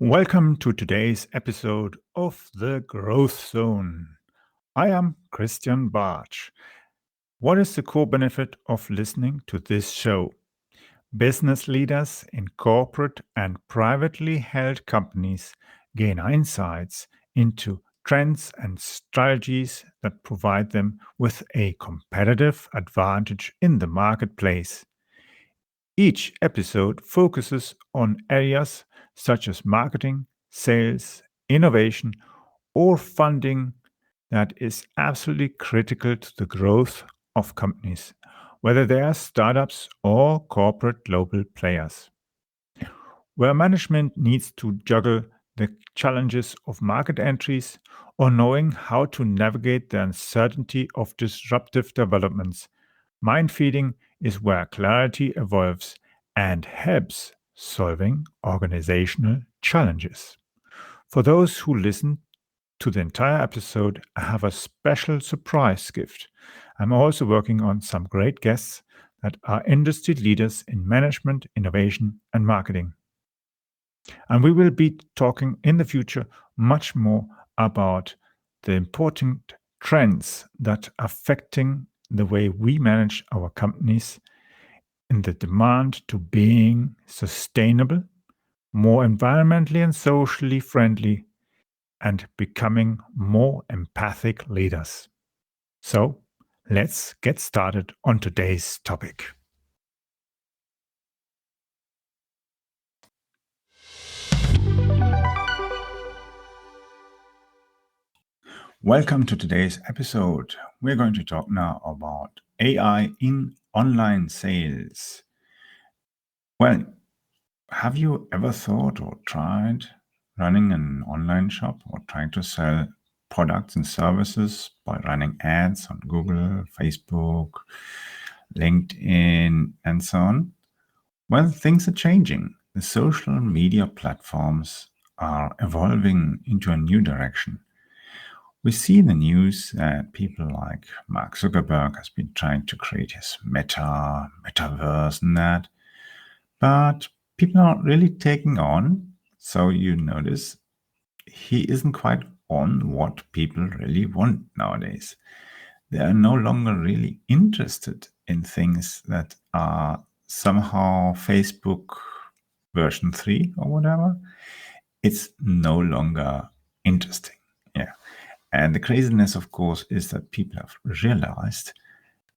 Welcome to today's episode of The Growth Zone. I am Christian Bartsch. What is the core benefit of listening to this show? Business leaders in corporate and privately held companies gain insights into trends and strategies that provide them with a competitive advantage in the marketplace. Each episode focuses on areas such as marketing, sales, innovation, or funding that is absolutely critical to the growth of companies, whether they are startups or corporate global players. Where management needs to juggle the challenges of market entries or knowing how to navigate the uncertainty of disruptive developments, mind feeding is where clarity evolves and helps solving organizational challenges. For those who listen to the entire episode, I have a special surprise gift. I'm also working on some great guests that are industry leaders in management, innovation, and marketing. And we will be talking in the future much more about the important trends that are affecting the way we manage our companies in the demand to being sustainable, more environmentally and socially friendly, and becoming more empathic leaders. So, let's get started on today's topic. Welcome to today's episode. We're going to talk now about AI in online sales. Well, have you ever thought or tried running an online shop or trying to sell products and services by running ads on Google, Facebook, LinkedIn, and so on? Well, things are changing. The social media platforms are evolving into a new direction. We see in the news that people like Mark Zuckerberg has been trying to create his metaverse and that, but people aren't really taking on. So you notice he isn't quite on what people really want nowadays. They are no longer really interested in things that are somehow Facebook version 3 or whatever. It's no longer interesting. Yeah. And the craziness, of course, is that people have realized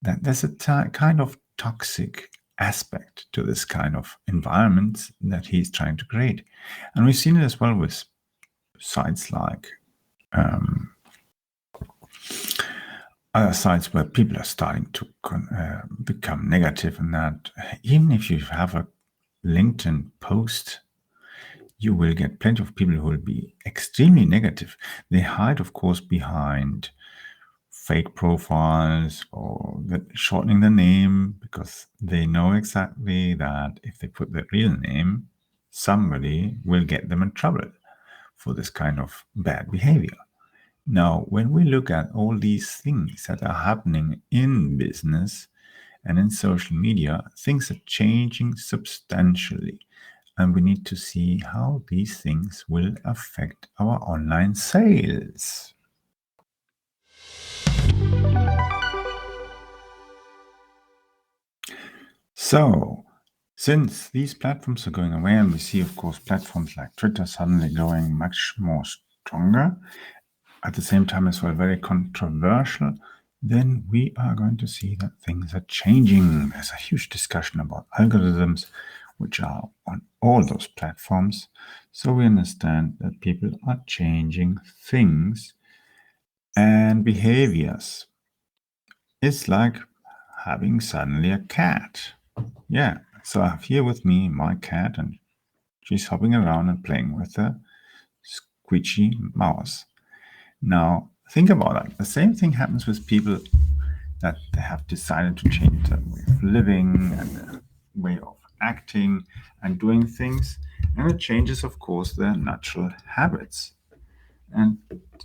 that there's a kind of toxic aspect to this kind of environment that he's trying to create. And we've seen it as well with sites like other sites where people are starting to become negative, and that even if you have a LinkedIn post, you will get plenty of people who will be extremely negative. They hide, of course, behind fake profiles or shortening the name because they know exactly that if they put their real name, somebody will get them in trouble for this kind of bad behavior. Now, when we look at all these things that are happening in business and in social media, things are changing substantially. And we need to see how these things will affect our online sales. So, since these platforms are going away, and we see, of course, platforms like Twitter suddenly going much more stronger, at the same time as well very controversial, then we are going to see that things are changing. There's a huge discussion about algorithms, which are on all those platforms. So we understand that people are changing things and behaviors. It's like having suddenly a cat. Yeah, so I have here with me my cat, and she's hopping around and playing with a squishy mouse. Now, think about that. The same thing happens with people that they have decided to change their way of living and their way of acting and doing things. And it changes, of course, their natural habits. And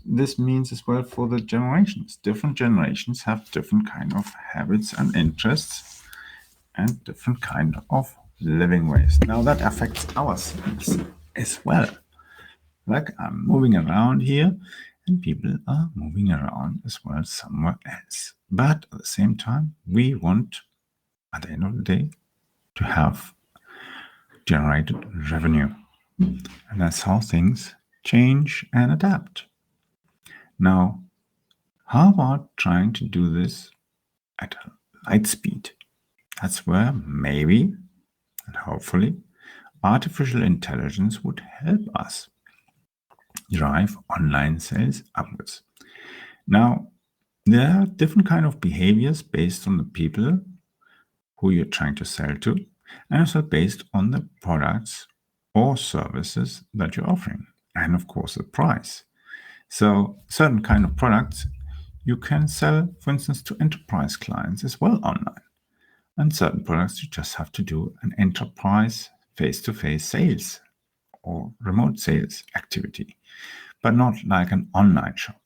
this means as well for the generations. Different generations have different kind of habits and interests and different kind of living ways. Now that affects ourselves as well. Like I'm moving around here, and people are moving around as well somewhere else. But at the same time, we want, at the end of the day, to have generated revenue. And that's how things change and adapt. Now, how about trying to do this at a light speed? That's where maybe and hopefully artificial intelligence would help us drive online sales upwards. Now, there are different kind of behaviors based on the people who you're trying to sell to, and also based on the products or services that you're offering, and of course the price. So certain kind of products you can sell, for instance, to enterprise clients as well online. And certain products you just have to do an enterprise face-to-face sales or remote sales activity, but not like an online shop.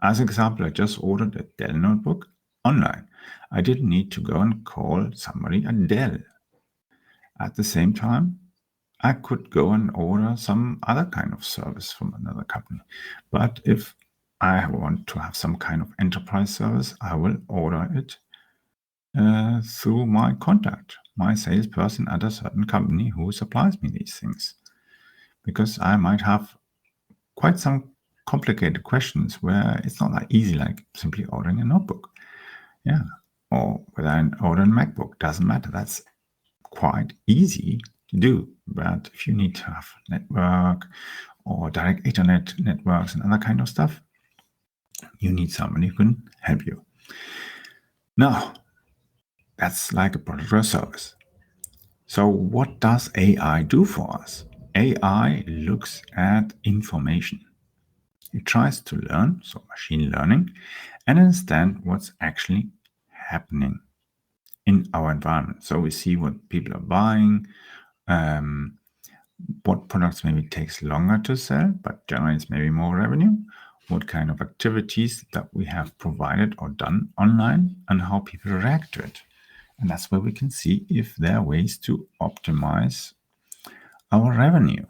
As an example, I just ordered a Dell notebook online. I didn't need to go and call somebody at Dell. At the same time, I could go and order some other kind of service from another company. But if I want to have some kind of enterprise service, I will order it through my contact, my salesperson at a certain company who supplies me these things. Because I might have quite some complicated questions where it's not that easy, like simply ordering a notebook. Yeah. Or whether I order a MacBook, doesn't matter. That's quite easy to do. But if you need to have network or direct Ethernet networks and other kind of stuff, you need somebody who can help you. Now, that's like a product or a service. So what does AI do for us? AI looks at information. It tries to learn, so machine learning, and understand what's actually happening in our environment. So we see what people are buying, what products maybe takes longer to sell, but generates maybe more revenue, what kind of activities that we have provided or done online, and how people react to it. And that's where we can see if there are ways to optimize our revenue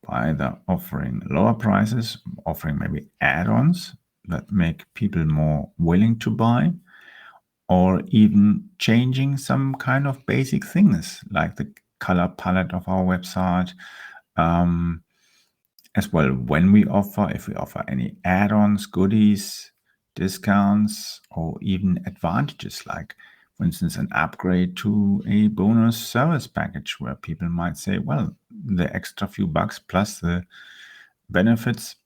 by either offering lower prices, offering maybe add-ons that make people more willing to buy, or even changing some kind of basic things like the color palette of our website, as well when we offer, if we offer any add-ons, goodies, discounts, or even advantages like, for instance, an upgrade to a bonus service package where people might say, well, the extra few bucks plus the benefits,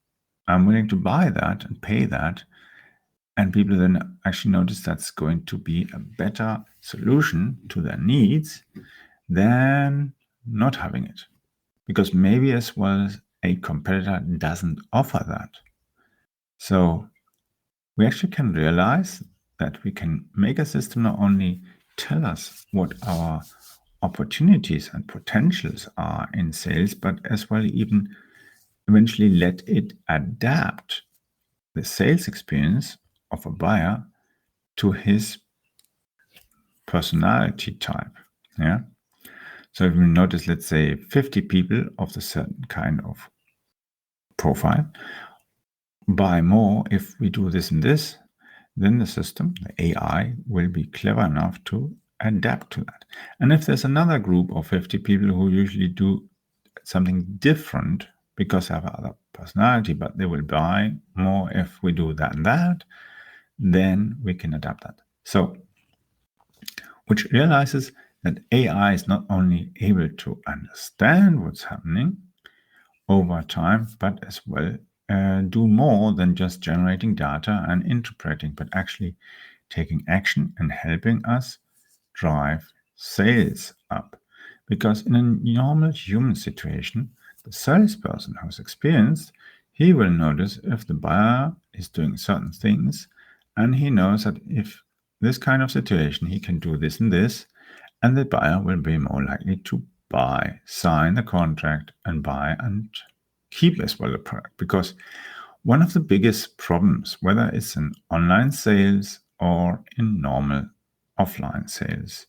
I'm willing to buy that and pay that. And people then actually notice that's going to be a better solution to their needs than not having it. Because maybe as well a competitor doesn't offer that. So we actually can realize that we can make a system not only tell us what our opportunities and potentials are in sales, but as well even eventually let it adapt the sales experience of a buyer to his personality type. Yeah. So if we notice, let's say 50 people of a certain kind of profile buy more if we do this and this, then the system, the AI, will be clever enough to adapt to that. And if there's another group of 50 people who usually do something different because they have other personality, but they will buy more if we do that and that, then we can adapt that. So, which realizes that AI is not only able to understand what's happening over time, but as well do more than just generating data and interpreting, but actually taking action and helping us drive sales up. Because in a normal human situation, the salesperson who's experienced, he will notice if the buyer is doing certain things, and he knows that if this kind of situation, he can do this and this, and the buyer will be more likely to buy, sign the contract, and buy and keep as well the product. Because one of the biggest problems, whether it's in online sales or in normal offline sales,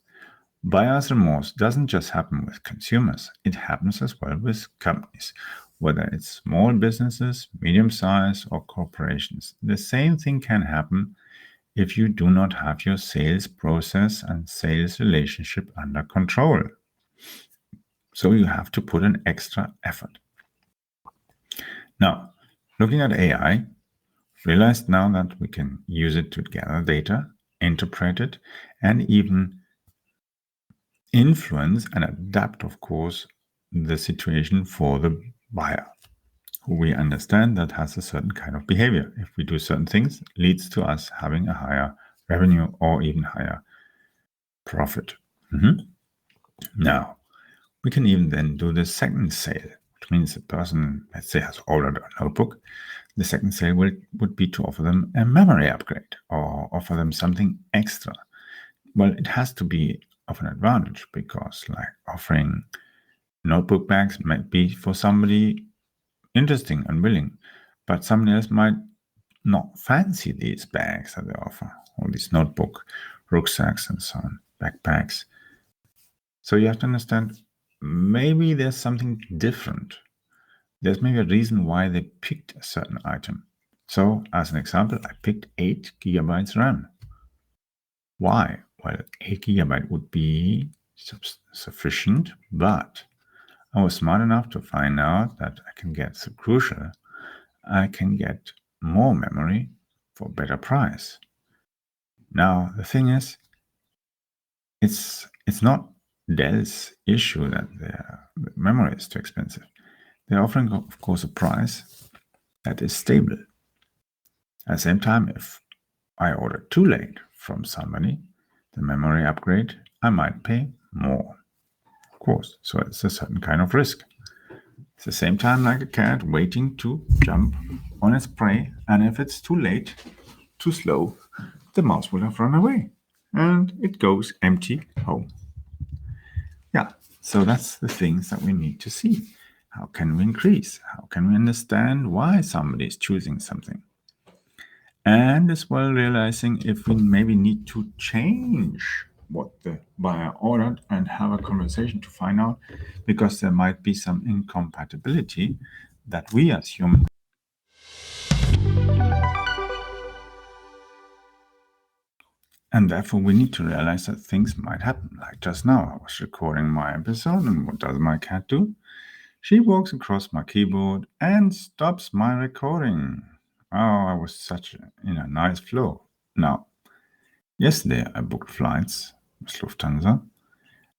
buyer's remorse doesn't just happen with consumers. It happens as well with companies whether it's small businesses, medium size, or corporations. The same thing can happen if you do not have your sales process and sales relationship under control. So you have to put an extra effort. Now, looking at AI, realized now that we can use it to gather data, interpret it, and even influence and adapt, of course, the situation for the buyer, who we understand that has a certain kind of behavior. If we do certain things, it leads to us having a higher revenue or even higher profit. Now, we can even then do the second sale, which means the person, let's say, has ordered a notebook. The second sale would be to offer them a memory upgrade or offer them something extra. Well, it has to be of an advantage because, like, offering notebook bags might be for somebody interesting and willing, but somebody else might not fancy these bags that they offer, or these notebook rucksacks and so on, backpacks. So you have to understand, maybe there's something different. There's maybe a reason why they picked a certain item. So, as an example, I picked 8 gigabytes RAM. Why? Well, 8 gigabyte would be sufficient, but I was smart enough to find out that I can get, so crucial, I can get more memory for a better price. Now, the thing is, it's not Dell's issue that the memory is too expensive. They're offering, of course, a price that is stable. At the same time, if I order too late from somebody, the memory upgrade, I might pay more. Of course, so it's a certain kind of risk. It's the same time like a cat waiting to jump on its prey, and if it's too late, too slow, the mouse will have run away, and it goes empty home. Yeah, so that's the things that we need to see. How can we increase? How can we understand why somebody is choosing something? And as well realizing if we maybe need to change what the buyer ordered and have a conversation to find out, because there might be some incompatibility that we as humans. And therefore we need to realize that things might happen. Like just now, I was recording my episode, and what does my cat do? She walks across my keyboard and stops my recording. Oh, I was in a nice flow. Now, yesterday I booked flights with Lufthansa,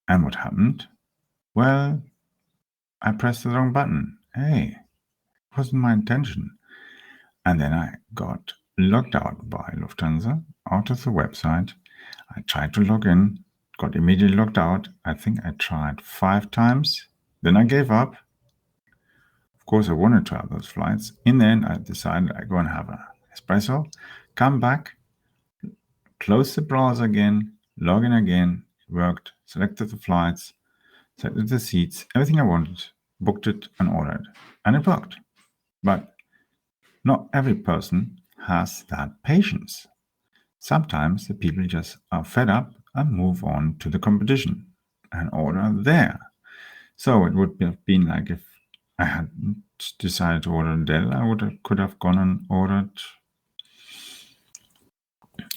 and what happened? Well, I pressed the wrong button. Hey, it wasn't my intention. And then I got logged out by Lufthansa, out of the website. I tried to log in, got immediately logged out. I think I tried 5 times. Then I gave up. Of course, I wanted to have those flights. In the end, I decided I'd go and have an espresso, come back, close the browser again, log in again. It worked, selected the flights, selected the seats, everything I wanted, booked it and ordered. And it worked. But not every person has that patience. Sometimes the people just are fed up and move on to the competition and order there. So it would have been like if I hadn't decided to order Dell, could have gone and ordered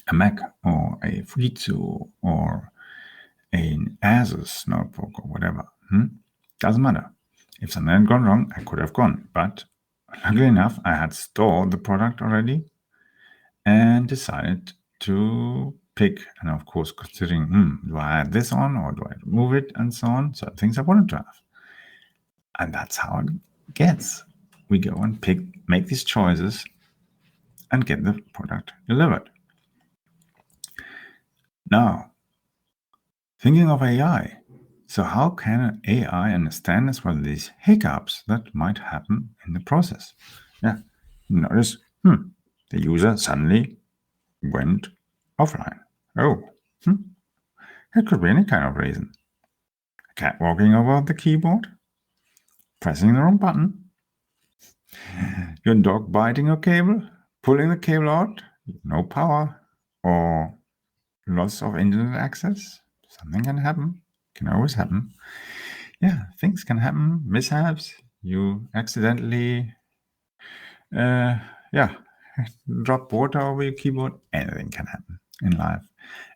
a Mac or a Fujitsu or an Asus notebook or whatever. Doesn't matter. If something had gone wrong, I could have gone. But luckily enough, I had stored the product already and decided to pick. And of course, considering, do I add this on or do I remove it and so on? So things I wanted to have. And that's how it gets. We go and make these choices and get the product delivered. Now, thinking of AI. So how can an AI understand as well these hiccups that might happen in the process? Yeah, notice, the user suddenly went offline. Oh, it could be any kind of reason. A cat walking over the keyboard, pressing the wrong button, your dog biting a cable, pulling the cable out, no power, or loss of internet access. Something can happen. Can always happen. Yeah, things can happen, mishaps. you accidentally drop water over your keyboard, anything can happen in life.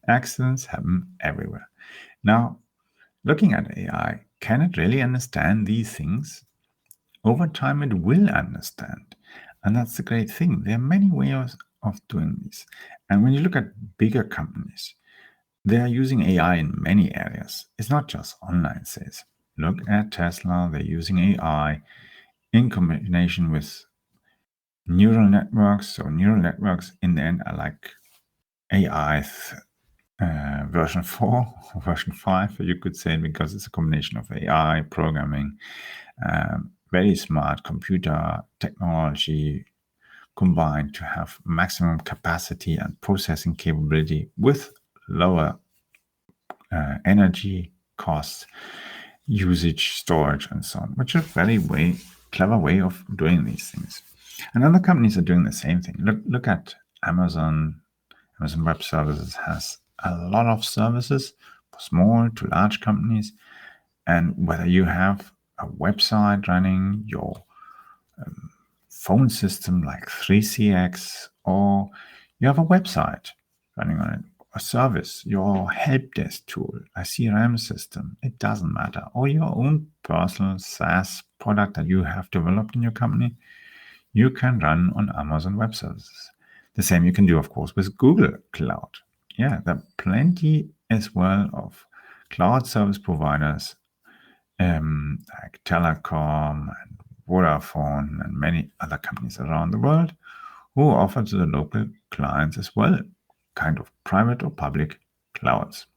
Accidents happen everywhere. Now, looking at AI, can it really understand these things? Over time, it will understand. And that's the great thing. There are many ways of doing this. And when you look at bigger companies, they are using AI in many areas. It's not just online sales. Look at Tesla, they're using AI in combination with neural networks. So neural networks in the end are like AI version 4 or version 5, you could say, because it's a combination of AI, programming, very smart computer technology combined to have maximum capacity and processing capability with lower energy costs, usage, storage, and so on, which is a very clever way of doing these things. And other companies are doing the same thing. Look at Amazon. Amazon Web Services has a lot of services for small to large companies. And whether you have a website running, your phone system like 3CX, or you have a website running on it, a service, your help desk tool, a CRM system, it doesn't matter, or your own personal SaaS product that you have developed in your company, you can run on Amazon Web Services. The same you can do, of course, with Google Cloud. Yeah, there are plenty as well of cloud service providers like Telecom and Vodafone and many other companies around the world who offer to the local clients as well, kind of private or public clouds.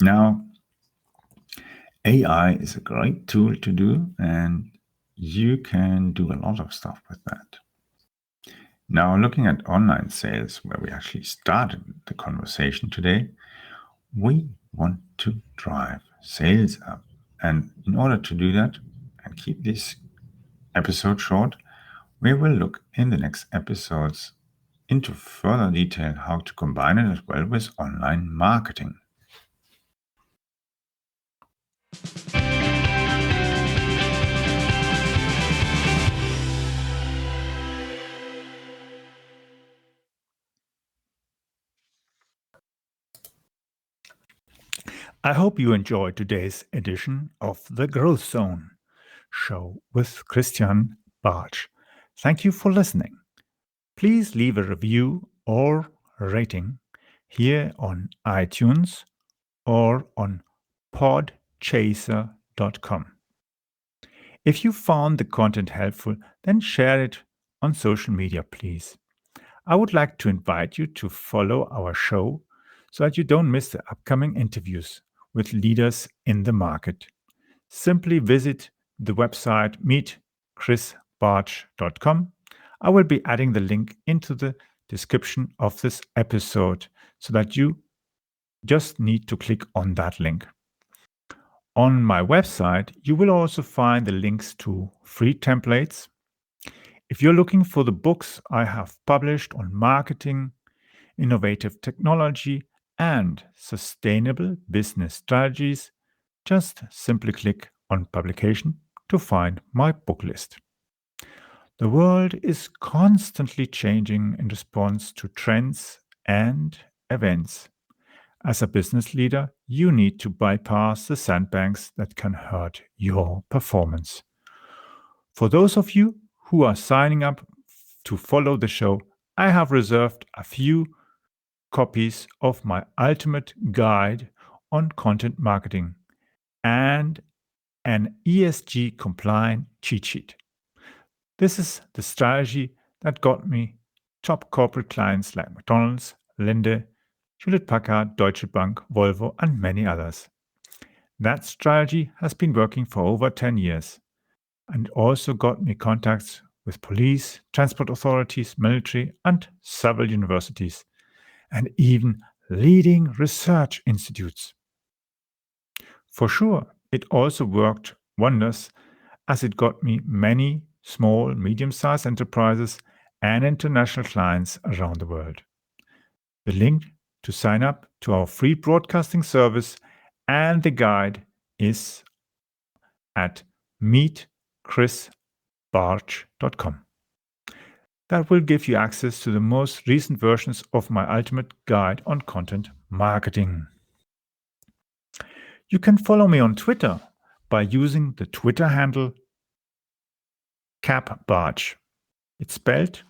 Now, AI is a great tool to do, and you can do a lot of stuff with that. Now, looking at online sales, where we actually started the conversation today, we want to drive sales up. And in order to do that and keep this episode short, we will look in the next episodes into further detail how to combine it as well with online marketing. I hope you enjoyed today's edition of the Growth Zone show with Christian Bartsch. Thank you for listening. Please leave a review or rating here on iTunes or on podchaser.com. If you found the content helpful, then share it on social media, please. I would like to invite you to follow our show so that you don't miss the upcoming interviews with leaders in the market. Simply visit the website meetchrisbartsch.com. I will be adding the link into the description of this episode so that you just need to click on that link. On my website, you will also find the links to free templates. If you're looking for the books I have published on marketing, innovative technology, and sustainable business strategies, just simply click on publication to find my book list. The world is constantly changing in response to trends and events. As a business leader, you need to bypass the sandbanks that can hurt your performance. For those of you who are signing up to follow the show, I have reserved a few copies of my ultimate guide on content marketing and an ESG compliant cheat sheet. This is the strategy that got me top corporate clients like McDonald's, Linde, Hewlett-Packard, Deutsche Bank, Volvo, and many others. That strategy has been working for over 10 years and also got me contacts with police, transport authorities, military, and several universities, and even leading research institutes. For sure, it also worked wonders as it got me many small, medium-sized enterprises and international clients around the world. The link to sign up to our free broadcasting service and the guide is at meetchrisbartsch.com. chrisbarch.com. That will give you access to the most recent versions of my ultimate guide on content marketing. You can follow me on Twitter by using the Twitter handle capbarch. It's spelled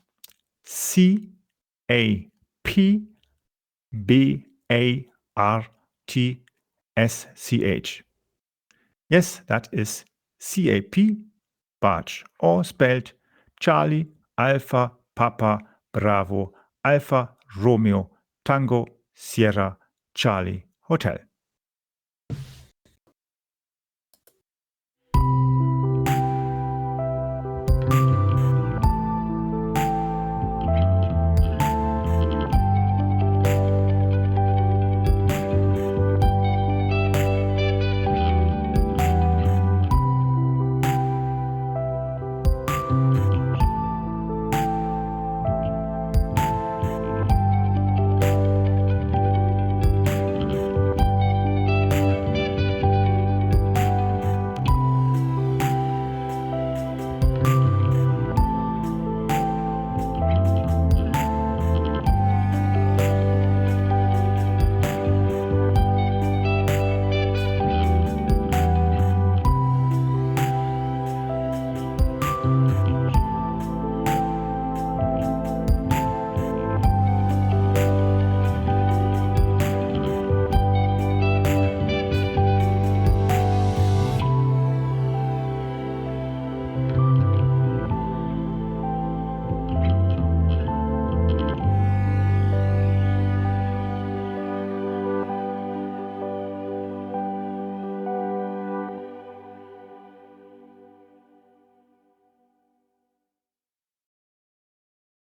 CAPBARTSCH. Yes, that is CAP Barch, or spelled Charlie Alpha Papa Bravo Alpha Romeo Tango Sierra Charlie Hotel.